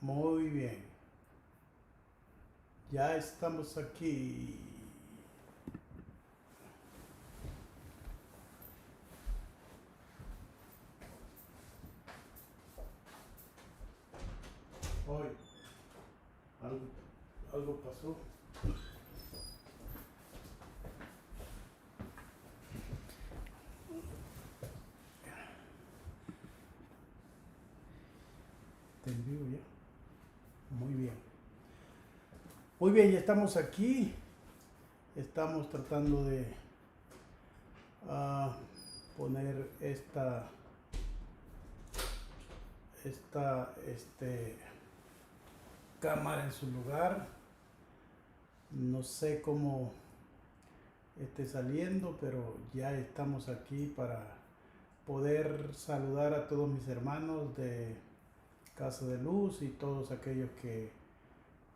Muy bien, ya estamos aquí. Hoy algo, algo pasó. Te envío ya. Muy bien. Muy bien, ya estamos aquí. Estamos tratando de ah, poner esta cámara en su lugar. No sé cómo esté saliendo, pero ya estamos aquí para poder saludar a todos mis hermanos de Casa de Luz y todos aquellos que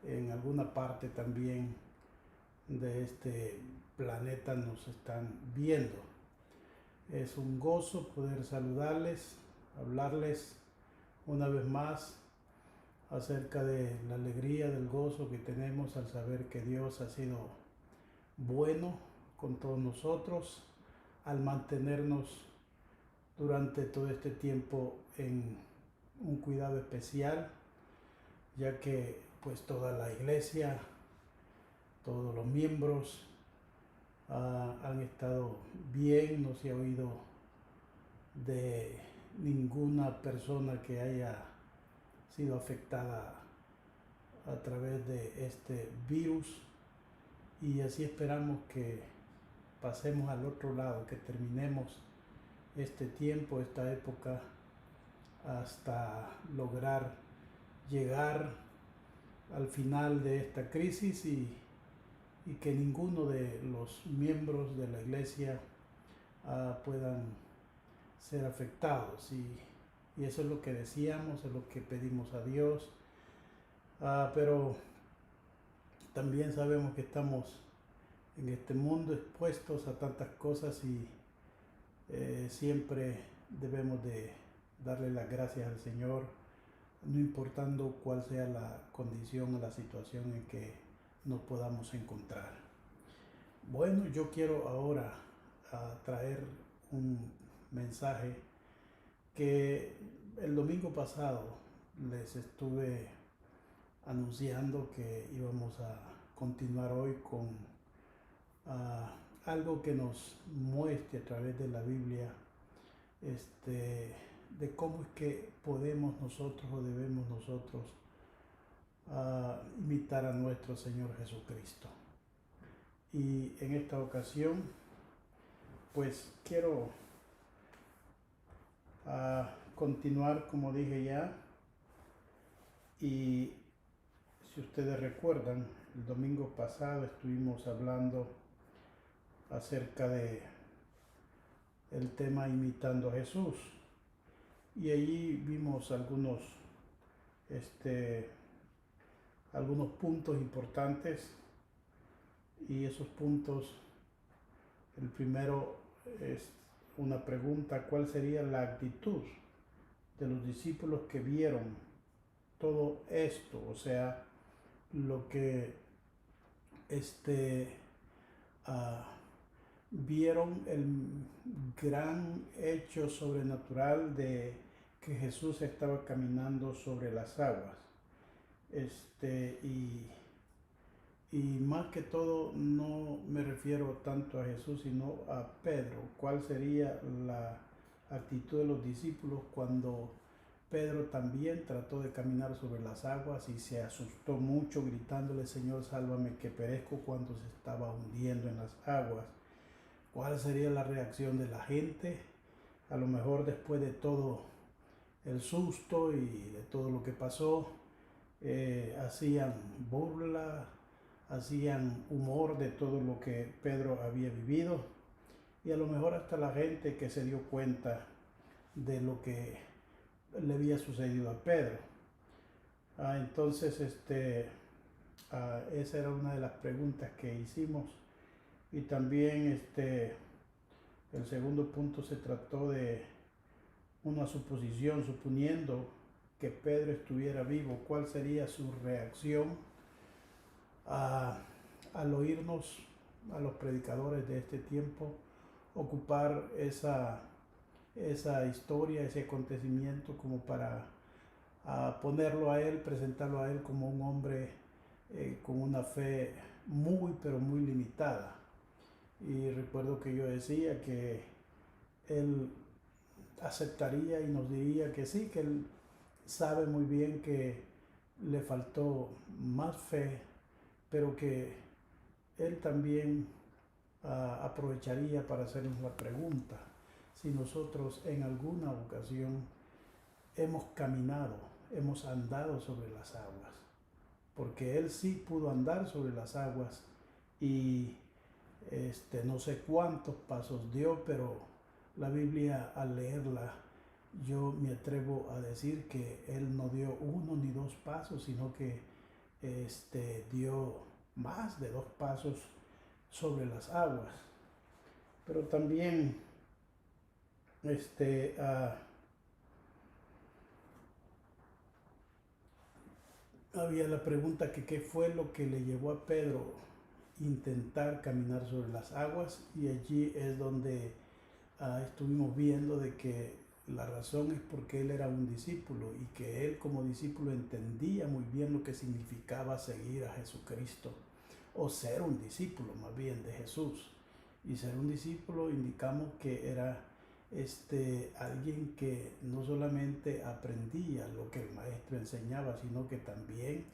en alguna parte también de este planeta nos están viendo. Es un gozo poder saludarles, hablarles una vez más acerca de la alegría, del gozo que tenemos al saber que Dios ha sido bueno con todos nosotros, al mantenernos durante todo este tiempo en un cuidado especial, ya que pues toda la iglesia, todos los miembros han estado bien, no se ha oído de ninguna persona que haya sido afectada a través de este virus, y así esperamos que pasemos al otro lado, que terminemos este tiempo, esta época, hasta lograr llegar al final de esta crisis y que ninguno de los miembros de la iglesia puedan ser afectados. Y eso es lo que decíamos, es lo que pedimos a Dios. Pero también sabemos que estamos en este mundo expuestos a tantas cosas y siempre debemos de darle las gracias al Señor, no importando cuál sea la condición o la situación en que nos podamos encontrar. Bueno, yo quiero ahora traer un mensaje que el domingo pasado les estuve anunciando que íbamos a continuar hoy con algo que nos muestre a través de la Biblia de cómo es que podemos nosotros o debemos nosotros imitar a nuestro Señor Jesucristo. Y en esta ocasión pues quiero continuar, como dije ya, y si ustedes recuerdan, el domingo pasado estuvimos hablando acerca de el tema imitando a Jesús, y allí vimos algunos puntos importantes, y esos puntos, el primero es una pregunta: ¿cuál sería la actitud de los discípulos que vieron todo esto? O sea, lo que vieron el gran hecho sobrenatural de que Jesús estaba caminando sobre las aguas. Y más que todo no me refiero tanto a Jesús sino a Pedro. ¿Cuál sería la actitud de los discípulos cuando Pedro también trató de caminar sobre las aguas y se asustó mucho gritándole: Señor, sálvame que perezco, cuando se estaba hundiendo en las aguas? ¿Cuál sería la reacción de la gente? A lo mejor después de todo el susto y de todo lo que pasó, hacían burla, hacían humor de todo lo que Pedro había vivido, y a lo mejor hasta la gente que se dio cuenta de lo que le había sucedido a Pedro. Entonces esa era una de las preguntas que hicimos, y también el segundo punto se trató de una suposición, suponiendo que Pedro estuviera vivo, ¿cuál sería su reacción al oírnos a los predicadores de este tiempo ocupar esa historia, ese acontecimiento como para ponerlo a él, presentarlo a él como un hombre con una fe muy, pero muy limitada? Y recuerdo que yo decía que él aceptaría y nos diría que sí, que él sabe muy bien que le faltó más fe, pero que él también aprovecharía para hacernos la pregunta si nosotros en alguna ocasión hemos caminado, hemos andado sobre las aguas, porque él sí pudo andar sobre las aguas y no sé cuántos pasos dio, pero la Biblia al leerla yo me atrevo a decir que él no dio uno ni dos pasos, sino que dio más de dos pasos sobre las aguas. Pero también había la pregunta que qué fue lo que le llevó a Pedro intentar caminar sobre las aguas, y allí es donde estuvimos viendo de que la razón es porque él era un discípulo y que él como discípulo entendía muy bien lo que significaba seguir a Jesucristo, o ser un discípulo más bien de Jesús. Y ser un discípulo indicamos que era alguien que no solamente aprendía lo que el maestro enseñaba, sino que también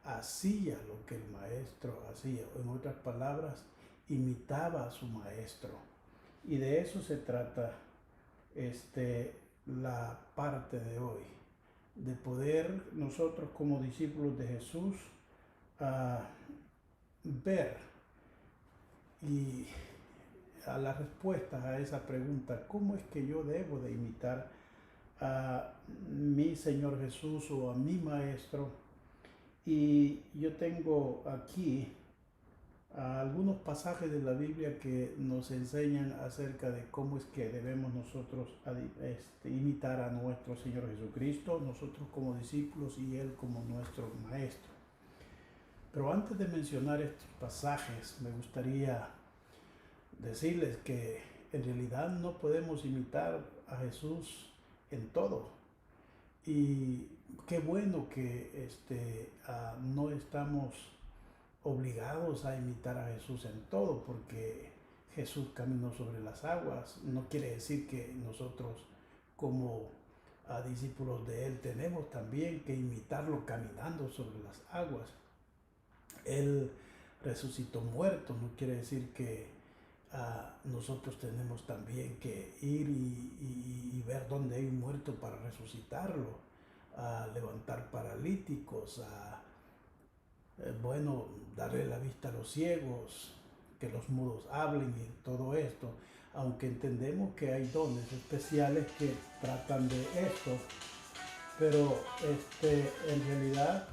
hacía lo que el maestro hacía. En otras palabras, imitaba a su maestro. Y de eso se trata la parte de hoy, de poder nosotros como discípulos de Jesús ver y a las respuestas a esa pregunta, ¿cómo es que yo debo de imitar a mi Señor Jesús o a mi Maestro? Y yo tengo aquí algunos pasajes de la Biblia que nos enseñan acerca de cómo es que debemos nosotros imitar a nuestro Señor Jesucristo, nosotros como discípulos y Él como nuestro Maestro. Pero antes de mencionar estos pasajes, me gustaría decirles que en realidad no podemos imitar a Jesús en todo. Y qué bueno que no estamos obligados a imitar a Jesús en todo, porque Jesús caminó sobre las aguas. No quiere decir que nosotros como discípulos de Él tenemos también que imitarlo caminando sobre las aguas. Él resucitó muertos, no quiere decir que nosotros tenemos también que ir y ver dónde hay un muerto para resucitarlo, a levantar paralíticos, darle la vista a los ciegos, que los mudos hablen y todo esto, aunque entendemos que hay dones especiales que tratan de esto, pero en realidad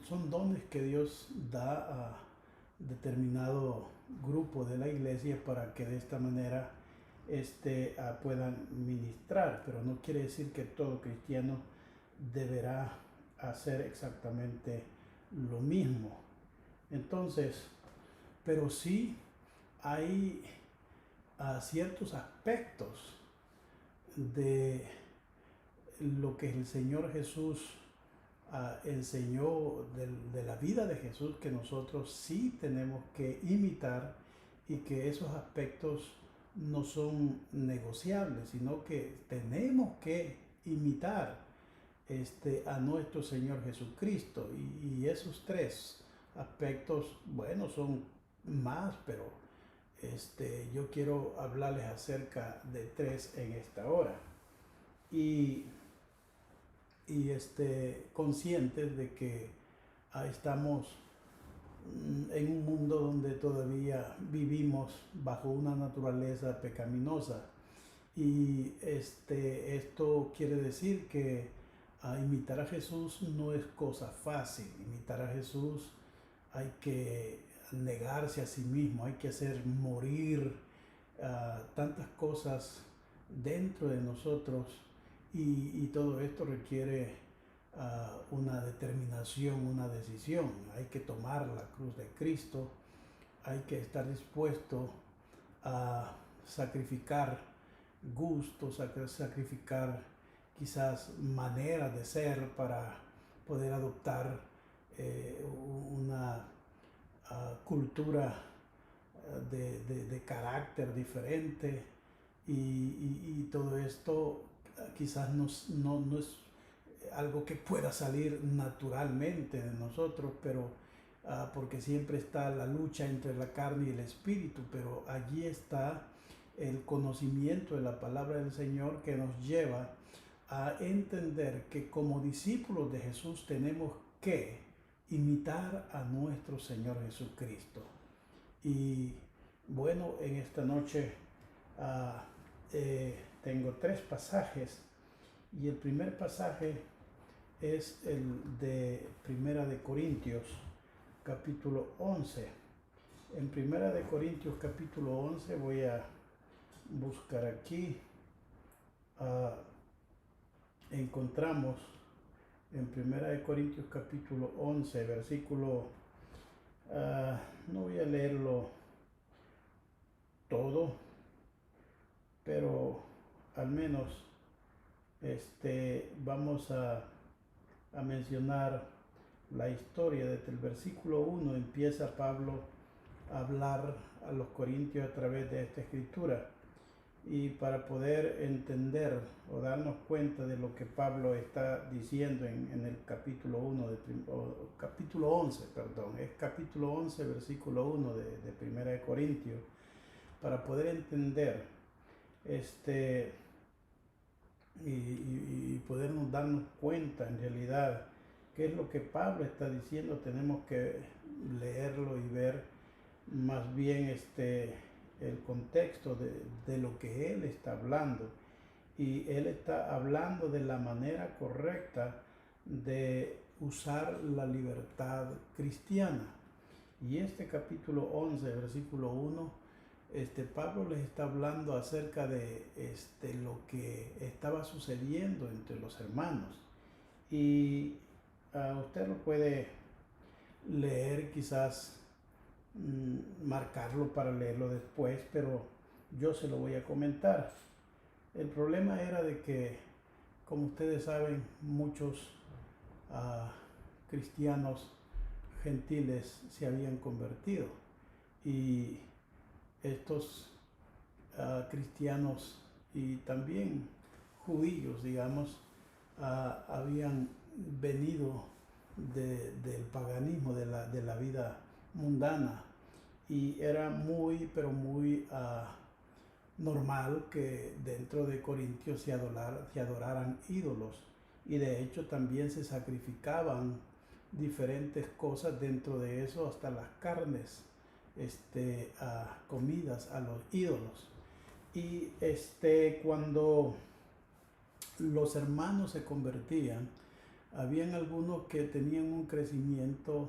son dones que Dios da a determinado grupo de la iglesia para que de esta manera puedan ministrar, pero no quiere decir que todo cristiano deberá hacer exactamente lo mismo. Entonces, pero sí hay ciertos aspectos de lo que el Señor Jesús enseñó de la vida de Jesús, que nosotros sí tenemos que imitar, y que esos aspectos no son negociables, sino que tenemos que imitar a nuestro Señor Jesucristo. Y esos tres aspectos, bueno, son más, pero yo quiero hablarles acerca de tres en esta hora. Y conscientes de que estamos en un mundo donde todavía vivimos bajo una naturaleza pecaminosa, y esto quiere decir que imitar a Jesús no es cosa fácil. Imitar a Jesús hay que negarse a sí mismo, hay que hacer morir tantas cosas dentro de nosotros y todo esto requiere una determinación, una decisión. Hay que tomar la cruz de Cristo, hay que estar dispuesto a sacrificar gustos, a sacrificar quizás maneras de ser para poder adoptar una cultura de carácter diferente y todo esto quizás no es algo que pueda salir naturalmente de nosotros, pero porque siempre está la lucha entre la carne y el espíritu, pero allí está el conocimiento de la palabra del Señor que nos lleva a entender que como discípulos de Jesús tenemos que imitar a nuestro Señor Jesucristo. Y bueno, en esta noche tengo 3 pasajes y el primer pasaje es el de Primera de Corintios, capítulo 11. En Primera de Corintios, capítulo 11, voy a buscar aquí. Encontramos en Primera de Corintios, capítulo 11, versículo, no voy a leerlo todo, pero al menos vamos a mencionar la historia. Desde el versículo 1 empieza Pablo a hablar a los corintios a través de esta escritura, y para poder entender o darnos cuenta de lo que Pablo está diciendo en el capítulo 1 capítulo 11, perdón, es capítulo 11 versículo 1 de Primera de Corintios, para poder entender y podernos darnos cuenta en realidad qué es lo que Pablo está diciendo. Tenemos que leerlo y ver más bien el contexto de lo que él está hablando, y él está hablando de la manera correcta de usar la libertad cristiana. Y este capítulo 11 versículo 1, Pablo les está hablando acerca de lo que estaba sucediendo entre los hermanos, y usted lo puede leer, quizás marcarlo para leerlo después, pero yo se lo voy a comentar. El problema era de que, como ustedes saben, muchos cristianos gentiles se habían convertido, y estos cristianos y también judíos, digamos, habían venido del paganismo, de la vida mundana, y era muy, pero muy normal que dentro de Corintios se adoraran ídolos, y de hecho también se sacrificaban diferentes cosas dentro de eso, hasta las carnes comidas a los ídolos. Y cuando los hermanos se convertían, habían algunos que tenían un crecimiento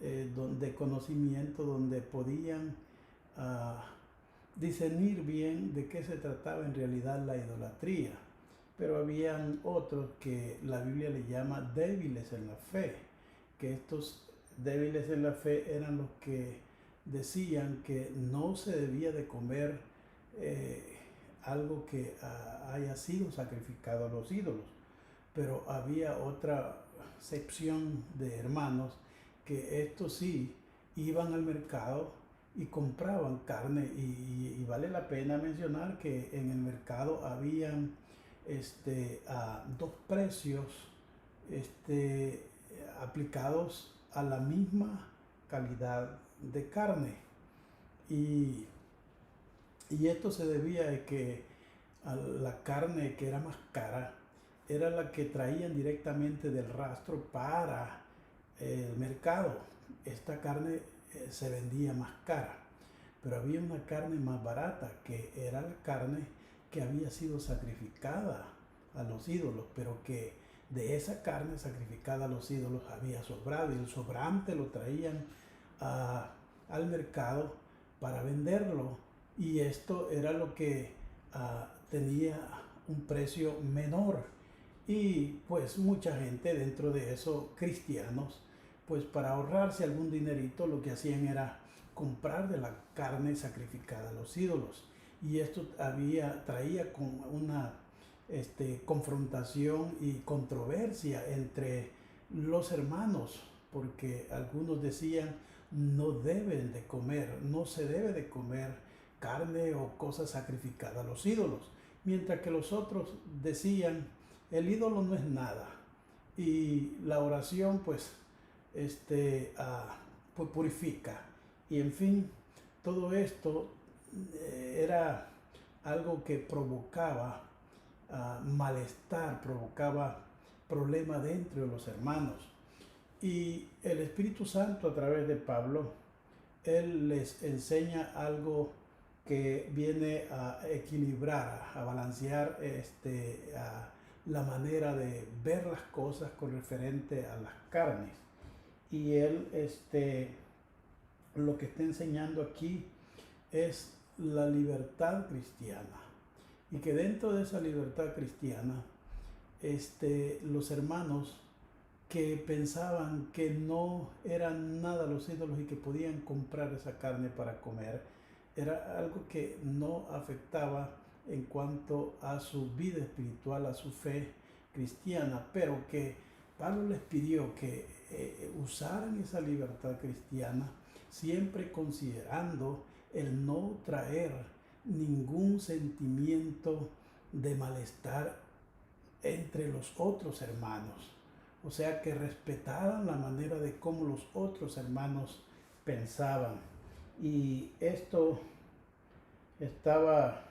de conocimiento, donde podían discernir bien de qué se trataba en realidad la idolatría, pero habían otros que la Biblia le llama débiles en la fe, que estos débiles en la fe eran los que decían que no se debía de comer algo que haya sido sacrificado a los ídolos. Pero había otra sección de hermanos que estos sí iban al mercado y compraban carne, y vale la pena mencionar que en el mercado habían 2 precios aplicados a la misma calidad de carne, y esto se debía a que a la carne que era más cara era la que traían directamente del rastro para el mercado. Esta carne se vendía más cara, pero había una carne más barata, que era la carne que había sido sacrificada a los ídolos, pero que de esa carne sacrificada a los ídolos había sobrado, y el sobrante lo traían al mercado para venderlo, y esto era lo que tenía un precio menor. Y pues mucha gente dentro de eso, cristianos, pues para ahorrarse algún dinerito, lo que hacían era comprar de la carne sacrificada a los ídolos. Y esto traía con una confrontación y controversia entre los hermanos, porque algunos decían no deben de comer, no se debe de comer carne o cosas sacrificadas a los ídolos, mientras que los otros decían el ídolo no es nada y la oración pues purifica. Y en fin, todo esto era algo que provocaba malestar, provocaba problema dentro de los hermanos. Y el Espíritu Santo a través de Pablo, él les enseña algo que viene a equilibrar, a balancear la manera de ver las cosas con referente a las carnes. Y él lo que está enseñando aquí es la libertad cristiana. Y que dentro de esa libertad cristiana, los hermanos que pensaban que no eran nada los ídolos y que podían comprar esa carne para comer, era algo que no afectaba en cuanto a su vida espiritual, a su fe cristiana, pero que Pablo les pidió que usaran esa libertad cristiana siempre considerando el no traer ningún sentimiento de malestar entre los otros hermanos. O sea, que respetaran la manera de cómo los otros hermanos pensaban. Y esto estaba,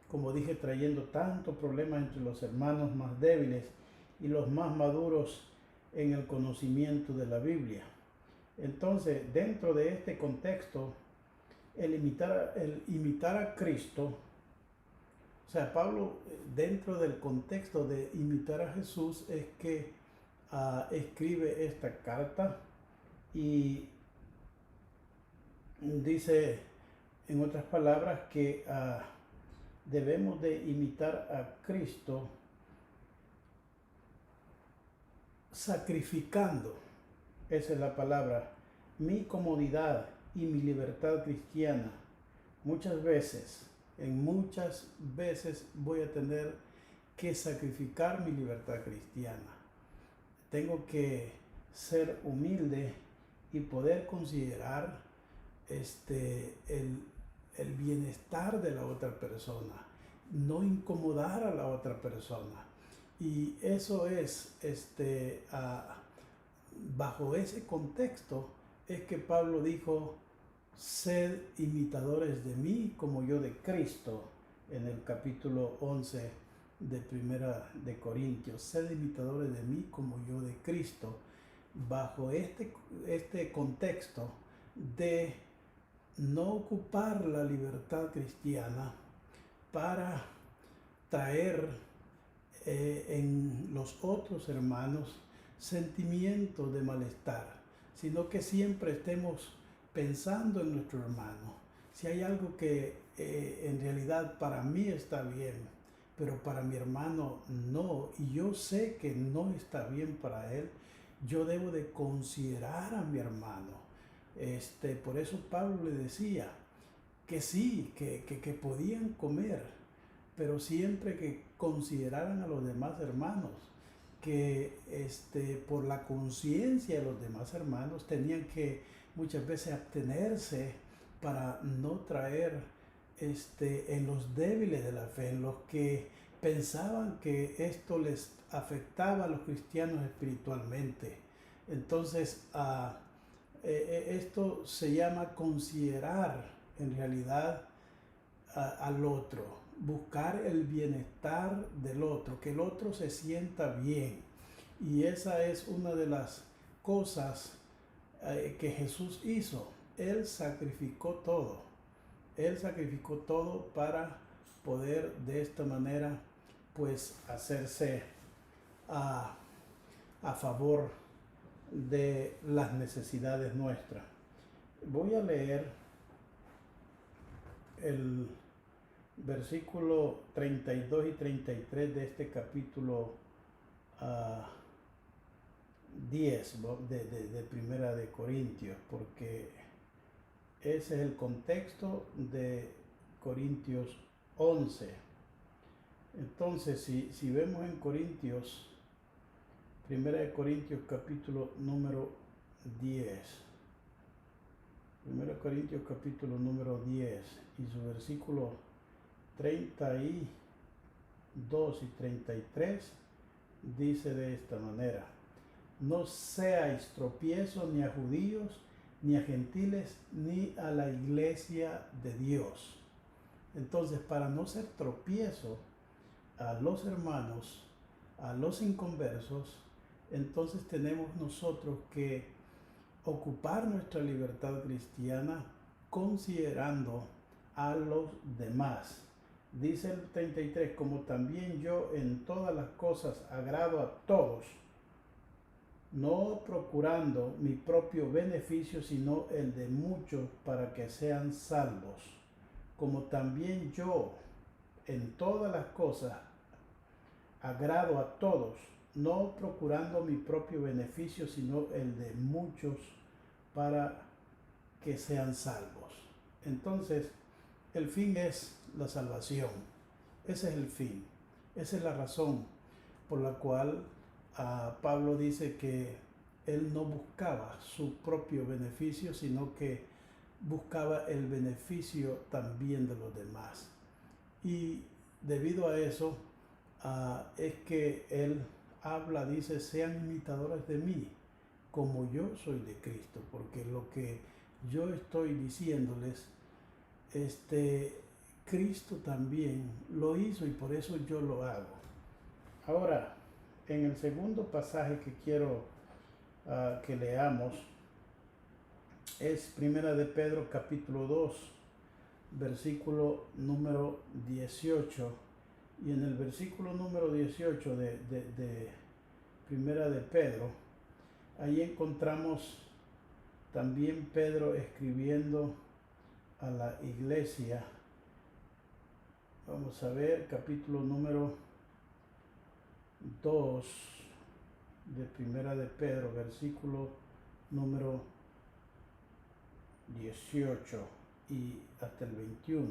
como dije, trayendo tanto problema entre los hermanos más débiles y los más maduros en el conocimiento de la Biblia. Entonces, dentro de este contexto, el imitar a Cristo, o sea, Pablo, dentro del contexto de imitar a Jesús, es que escribe esta carta y dice, en otras palabras, que debemos de imitar a Cristo sacrificando, esa es la palabra, mi comodidad y mi libertad cristiana. Muchas veces voy a tener que sacrificar mi libertad cristiana. Tengo que ser humilde y poder considerar el bienestar de la otra persona, no incomodar a la otra persona. Y eso es, bajo ese contexto, es que Pablo dijo, sed imitadores de mí como yo de Cristo, en el capítulo 11 de Primera de Corintios, sed imitadores de mí como yo de Cristo, bajo este contexto de no ocupar la libertad cristiana para traer en los otros hermanos sentimientos de malestar, sino que siempre estemos pensando en nuestro hermano. Si hay algo que en realidad para mí está bien, pero para mi hermano no, y yo sé que no está bien para él, yo debo de considerar a mi hermano. Por eso Pablo le decía que sí, que podían comer, pero siempre que consideraran a los demás hermanos, que por la conciencia de los demás hermanos tenían que muchas veces abstenerse para no traer en los débiles de la fe, en los que pensaban que esto les afectaba a los cristianos espiritualmente. Entonces, esto se llama considerar en realidad al otro, buscar el bienestar del otro, que el otro se sienta bien. Y esa es una de las cosas que Jesús hizo. Él sacrificó todo. Él sacrificó todo para poder de esta manera pues hacerse a favor de las necesidades nuestras. Voy a leer versículo 32 y 33 de este capítulo 10 de Primera de Corintios, porque ese es el contexto de Corintios 11. Entonces, si vemos en Corintios, Primera de Corintios capítulo número 10, Primera de Corintios capítulo número 10 y su versículo 32 y 33 dice de esta manera: no seáis tropiezo ni a judíos, ni a gentiles, ni a la iglesia de Dios. Entonces, para no ser tropiezo a los hermanos, a los inconversos, entonces tenemos nosotros que ocupar nuestra libertad cristiana considerando a los demás. Dice el 33, como también yo en todas las cosas agrado a todos, no procurando mi propio beneficio, sino el de muchos para que sean salvos. Como también yo en todas las cosas agrado a todos, no procurando mi propio beneficio, sino el de muchos para que sean salvos. Entonces, el fin es la salvación. Ese es el fin. Esa es la razón por la cual Pablo dice que él no buscaba su propio beneficio, sino que buscaba el beneficio también de los demás. Y debido a eso, es que él habla, dice, sean imitadores de mí, como yo soy de Cristo, porque lo que yo estoy diciéndoles, Cristo también lo hizo y por eso yo lo hago. Ahora, en el segundo pasaje que quiero que leamos es Primera de Pedro capítulo 2, versículo número 18. Y en el versículo número 18 de Primera de Pedro, ahí encontramos también Pedro escribiendo a la iglesia. Vamos a ver, capítulo número 2 de Primera de Pedro, versículo número 18 y hasta el 21.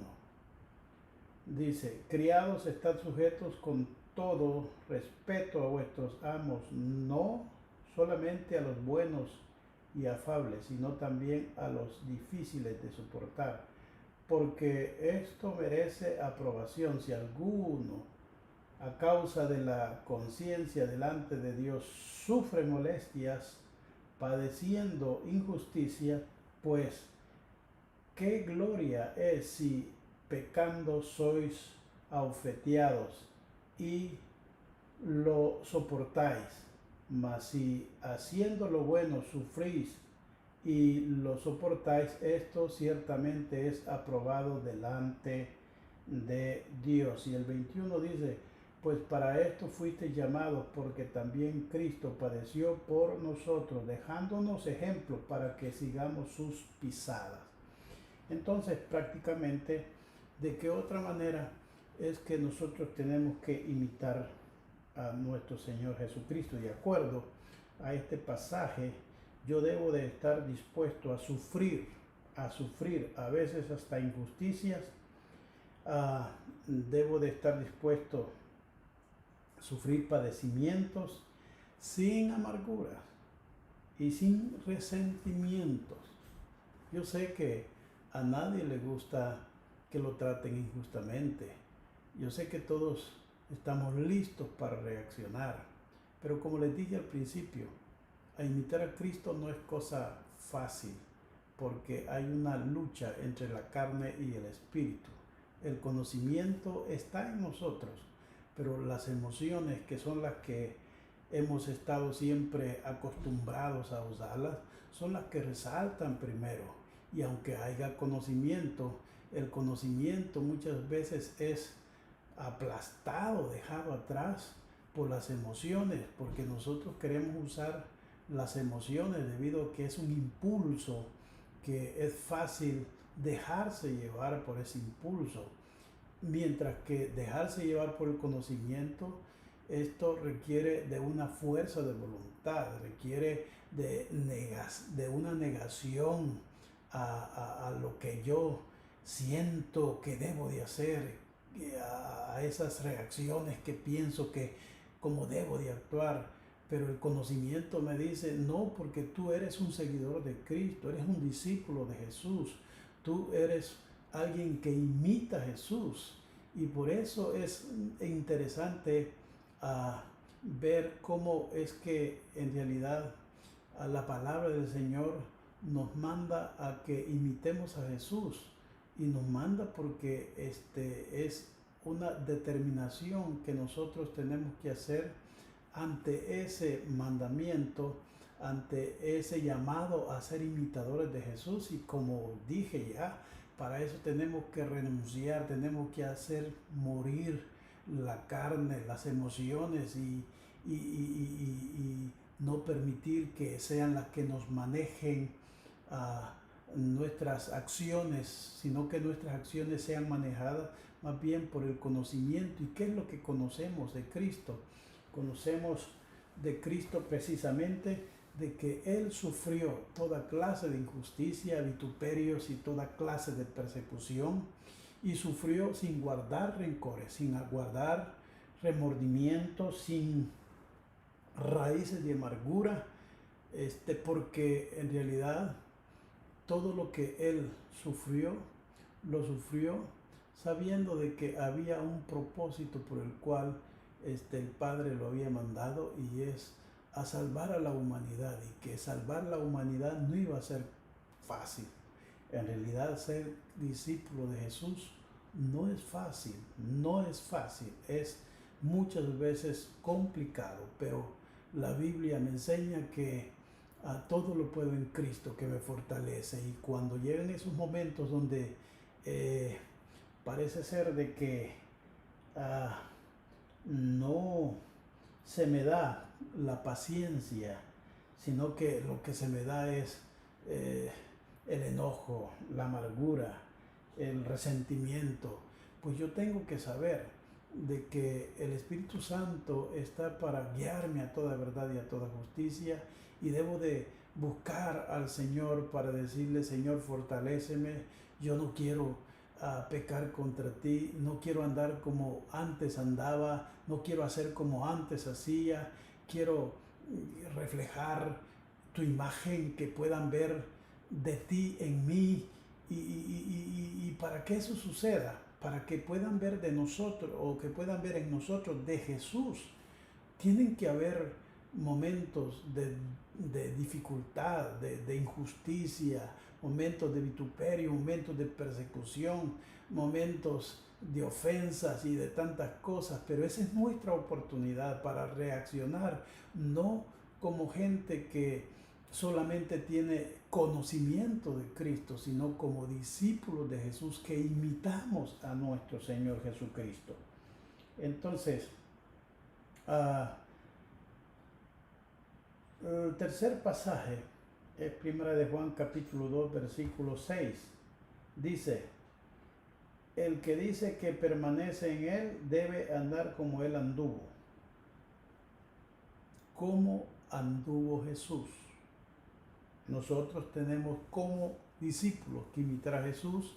Dice, criados, estad sujetos con todo respeto a vuestros amos, no solamente a los buenos y afables, sino también a los difíciles de soportar, porque esto merece aprobación si alguno, a causa de la conciencia delante de Dios, sufre molestias, padeciendo injusticia, pues qué gloria es si pecando sois abofeteados y lo soportáis, mas si haciendo lo bueno sufrís y lo soportáis, esto ciertamente es aprobado delante de Dios. Y el 21 dice, pues para esto fuisteis llamados, porque también Cristo padeció por nosotros, dejándonos ejemplo para que sigamos sus pisadas. Entonces, prácticamente, ¿de qué otra manera es que nosotros tenemos que imitar a nuestro Señor Jesucristo? De acuerdo a este pasaje, yo debo de estar dispuesto a sufrir a veces hasta injusticias. Debo de estar dispuesto a sufrir padecimientos sin amarguras y sin resentimientos. Yo sé que a nadie le gusta que lo traten injustamente. Yo sé que todos estamos listos para reaccionar, pero como les dije al principio, a imitar a Cristo no es cosa fácil, porque hay una lucha entre la carne y el espíritu. El conocimiento está en nosotros, pero las emociones, que son las que hemos estado siempre acostumbrados a usarlas, son las que resaltan primero. Y aunque haya conocimiento, el conocimiento muchas veces es aplastado, dejado atrás por las emociones, porque nosotros queremos usar las emociones debido a que es un impulso que es fácil dejarse llevar por ese impulso. mientras que dejarse llevar por el conocimiento, esto requiere de una fuerza de voluntad, requiere de una negación a lo que yo siento que debo de hacer, a esas reacciones que pienso que como debo de actuar. Pero el conocimiento me dice, no, porque tú eres un seguidor de Cristo, eres un discípulo de Jesús, tú eres alguien que imita a Jesús. Y por eso es interesante ver cómo es que en realidad la palabra del Señor nos manda a que imitemos a Jesús, y nos manda porque es una determinación que nosotros tenemos que hacer ante ese mandamiento, ante ese llamado a ser imitadores de Jesús. Y como dije ya, para eso tenemos que renunciar, tenemos que hacer morir la carne, las emociones, y no permitir que sean las que nos manejen nuestras acciones, sino que nuestras acciones sean manejadas más bien por el conocimiento. ¿Y qué es lo que conocemos de Cristo? Conocemos de Cristo precisamente de que Él sufrió toda clase de injusticia, vituperios y toda clase de persecución, y sufrió sin guardar rencores, sin guardar remordimientos, sin raíces de amargura, porque en realidad todo lo que Él sufrió, lo sufrió sabiendo de que había un propósito por el cual el Padre lo había mandado, y es a salvar a la humanidad, y que salvar la humanidad no iba a ser fácil. En realidad, ser discípulo de Jesús no es fácil, no es fácil, es muchas veces complicado, pero la Biblia me enseña que a todo lo puedo en Cristo que me fortalece. Y cuando llegan esos momentos donde parece ser de que no se me da la paciencia, sino que lo que se me da es el enojo, la amargura, el resentimiento, pues yo tengo que saber de que el Espíritu Santo está para guiarme a toda verdad y a toda justicia, y debo de buscar al Señor para decirle: Señor, fortaléceme, yo no quiero pecar contra ti, no quiero andar como antes andaba, no quiero hacer como antes hacía, quiero reflejar tu imagen, que puedan ver de ti en mí, y para que eso suceda, para que puedan ver de nosotros, o que puedan ver en nosotros de Jesús, tienen que haber momentos de dificultad, de injusticia, momentos de vituperio, momentos de persecución, momentos de ofensas y de tantas cosas, pero esa es nuestra oportunidad para reaccionar, no como gente que solamente tiene conocimiento de Cristo, sino como discípulos de Jesús que imitamos a nuestro Señor Jesucristo. Entonces, el tercer pasaje es 1 de Juan capítulo 2 versículo 6. Dice: el que dice que permanece en Él debe andar como Él anduvo. ¿Cómo anduvo Jesús? Nosotros tenemos como discípulos que imitar a Jesús.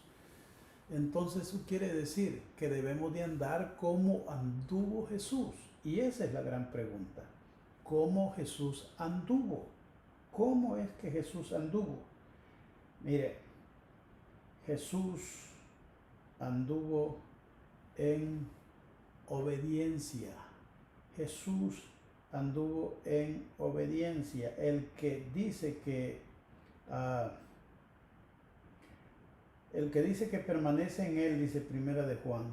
Entonces eso quiere decir que debemos de andar como anduvo Jesús. Y esa es la gran pregunta: ¿cómo Jesús anduvo? ¿Cómo es que Jesús anduvo? Mire, Jesús anduvo en obediencia. Jesús anduvo en obediencia. El que dice que permanece en Él, dice 1 de Juan,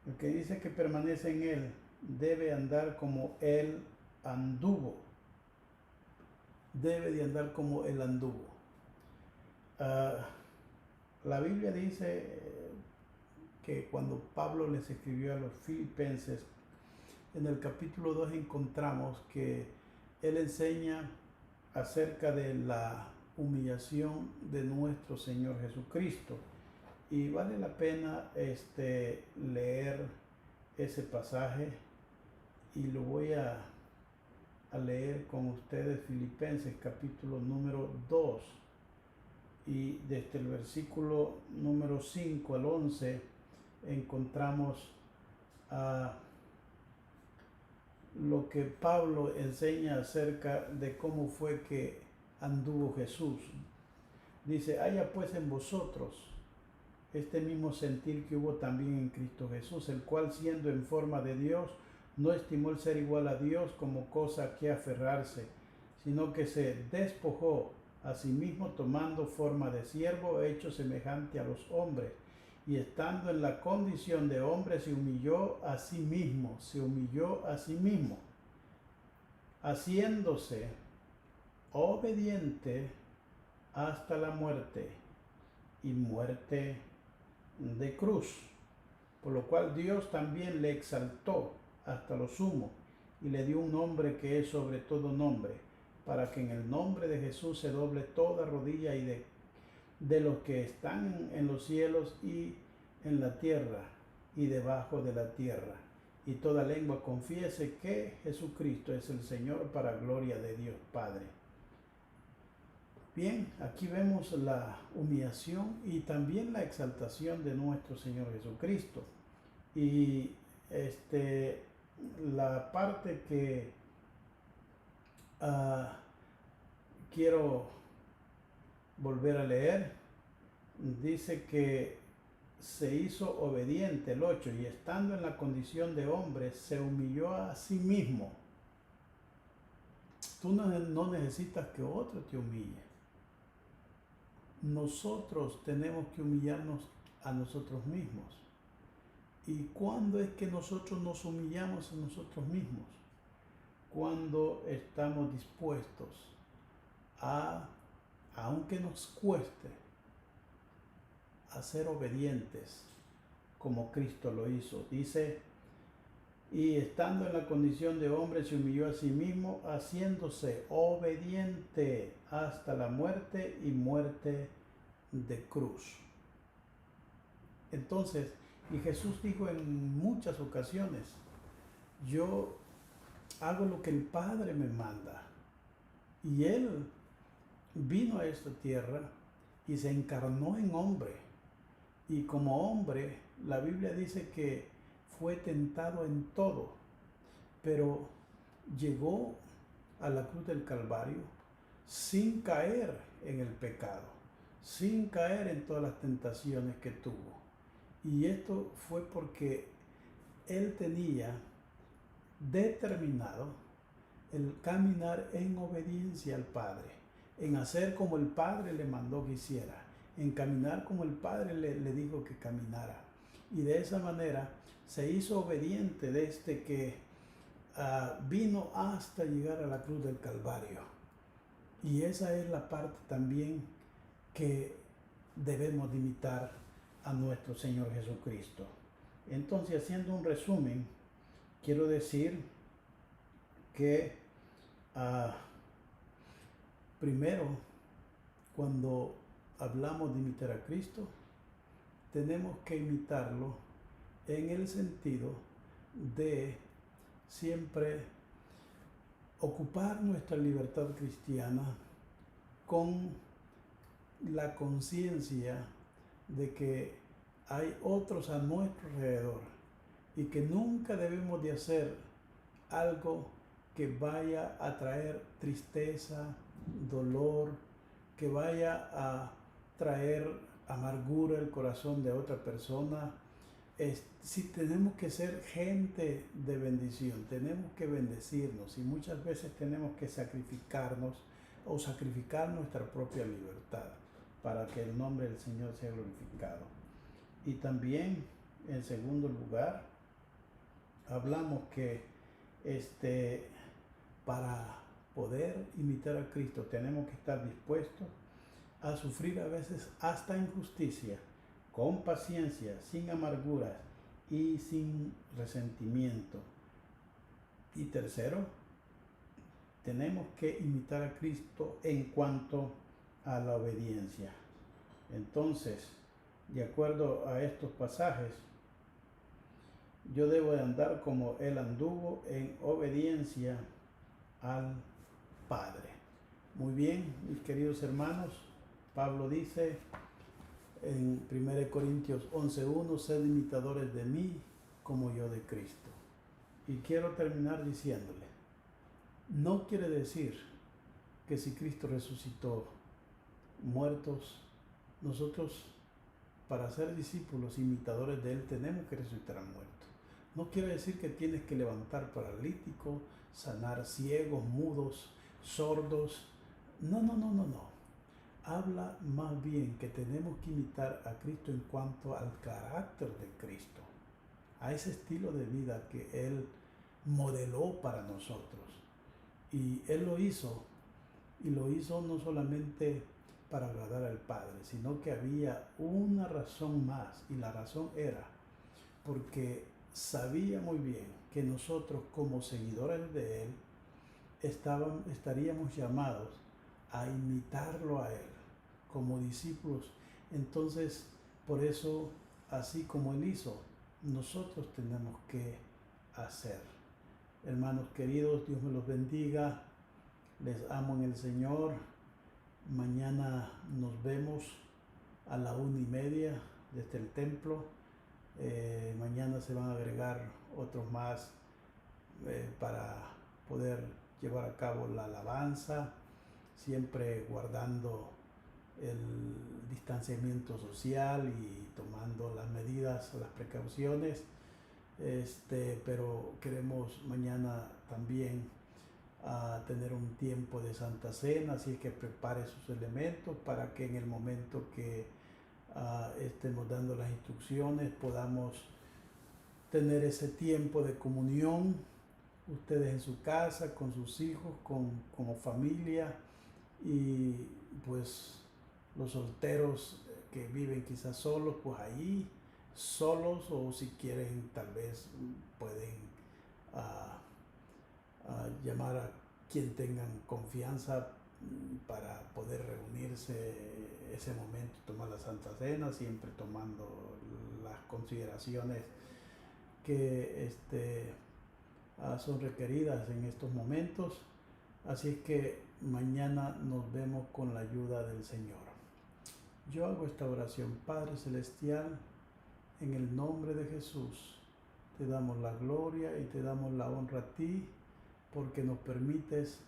el que dice que permanece en Él debe andar como Él anduvo. Debe de andar como Él anduvo. La Biblia dice que cuando Pablo les escribió a los filipenses, en el capítulo 2 encontramos que él enseña acerca de la humillación de nuestro Señor Jesucristo. Y vale la pena leer ese pasaje, y lo voy a leer con ustedes. Filipenses capítulo número 2, y desde el versículo número 5 al 11 encontramos lo que Pablo enseña acerca de cómo fue que anduvo Jesús. Dice: haya pues en vosotros este mismo sentir que hubo también en Cristo Jesús, el cual, siendo en forma de Dios, no estimó el ser igual a Dios como cosa a que aferrarse, sino que se despojó a sí mismo, tomando forma de siervo, hecho semejante a los hombres, y estando en la condición de hombre, se humilló a sí mismo, haciéndose obediente hasta la muerte, y muerte de cruz, por lo cual Dios también le exaltó hasta lo sumo, y le dio un nombre que es sobre todo nombre, para que en el nombre de Jesús se doble toda rodilla, y de los que están en los cielos y en la tierra y debajo de la tierra, y toda lengua confiese que Jesucristo es el Señor, para gloria de Dios Padre. Bien, aquí vemos la humillación y también la exaltación de nuestro Señor Jesucristo. Y la parte que quiero volver a leer, dice que se hizo obediente, el 8, y estando en la condición de hombre, se humilló a sí mismo. Tú no necesitas que otro te humille. Nosotros tenemos que humillarnos a nosotros mismos. ¿Y cuándo es que nosotros nos humillamos a nosotros mismos? Cuando estamos dispuestos a, aunque nos cueste, a ser obedientes como Cristo lo hizo. Dice: y estando en la condición de hombre, se humilló a sí mismo, haciéndose obediente hasta la muerte, y muerte de cruz. Entonces, y Jesús dijo en muchas ocasiones: yo hago lo que el Padre me manda. Y Él vino a esta tierra y se encarnó en hombre. Y como hombre, la Biblia dice que fue tentado en todo, pero llegó a la cruz del Calvario sin caer en el pecado, sin caer en todas las tentaciones que tuvo. Y esto fue porque Él tenía determinado el caminar en obediencia al Padre, en hacer como el Padre le mandó que hiciera, en caminar como el Padre le dijo que caminara. Y de esa manera se hizo obediente desde que vino hasta llegar a la cruz del Calvario. Y esa es la parte también que debemos de imitar a nuestro Señor Jesucristo. Entonces, haciendo un resumen, quiero decir que primero, cuando hablamos de imitar a Cristo, tenemos que imitarlo en el sentido de siempre ocupar nuestra libertad cristiana con la conciencia de que hay otros a nuestro alrededor, y que nunca debemos de hacer algo que vaya a traer tristeza, dolor, que vaya a traer amargura al corazón de otra persona. Si tenemos que ser gente de bendición, tenemos que bendecirnos, y muchas veces tenemos que sacrificarnos o sacrificar nuestra propia libertad para que el nombre del Señor sea glorificado. Y también, en segundo lugar, hablamos que para poder imitar a Cristo tenemos que estar dispuestos a sufrir a veces hasta injusticia, con paciencia, sin amarguras y sin resentimiento. Y tercero, tenemos que imitar a Cristo en cuanto a la obediencia. Entonces, de acuerdo a estos pasajes, yo debo de andar como Él anduvo en obediencia al Padre. Muy bien, mis queridos hermanos, Pablo dice en 1 Corintios 11:1, sed imitadores de mí como yo de Cristo. Y quiero terminar diciéndole, no quiere decir que si Cristo resucitó muertos, nosotros para ser discípulos, imitadores de Él, tenemos que resucitar muertos. No quiere decir que tienes que levantar paralíticos, sanar ciegos, mudos, sordos. No. Habla más bien que tenemos que imitar a Cristo en cuanto al carácter de Cristo, a ese estilo de vida que Él modeló para nosotros. Y Él lo hizo, y lo hizo no solamente para agradar al Padre, sino que había una razón más, y la razón era porque sabía muy bien que nosotros como seguidores de Él estaríamos llamados a imitarlo a Él como discípulos. Entonces, por eso, así como Él hizo, nosotros tenemos que hacer. Hermanos queridos, Dios me los bendiga. Les amo en el Señor. Mañana nos vemos a la 1:30 desde el templo. Mañana se van a agregar otros más para poder llevar a cabo la alabanza, siempre guardando el distanciamiento social y tomando las medidas, las precauciones. Pero queremos mañana también tener un tiempo de Santa Cena, así que prepare sus elementos para que en el momento que estemos dando las instrucciones podamos tener ese tiempo de comunión, ustedes en su casa, con sus hijos, como familia, y pues los solteros que viven quizás solos, pues ahí solos, o si quieren tal vez pueden llamar a quien tengan confianza para poder reunirse ese momento, tomar la Santa Cena, siempre tomando las consideraciones que son requeridas en estos momentos. Así es que mañana nos vemos con la ayuda del Señor. Yo hago esta oración. Padre Celestial, en el nombre de Jesús, te damos la gloria y te damos la honra a ti, porque nos permites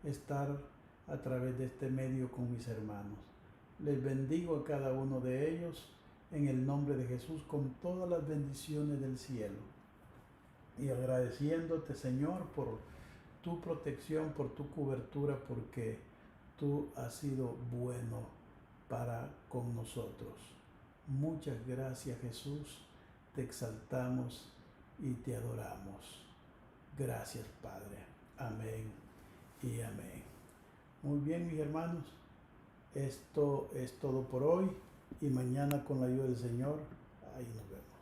estar a través de este medio con mis hermanos. Les bendigo a cada uno de ellos en el nombre de Jesús con todas las bendiciones del cielo. Y agradeciéndote, Señor, por tu protección, por tu cobertura, porque tú has sido bueno para con nosotros. Muchas gracias, Jesús. Te exaltamos y te adoramos. Gracias, Padre. Amén y amén. Muy bien, mis hermanos. Esto es todo por hoy, y mañana con la ayuda del Señor, ahí nos vemos.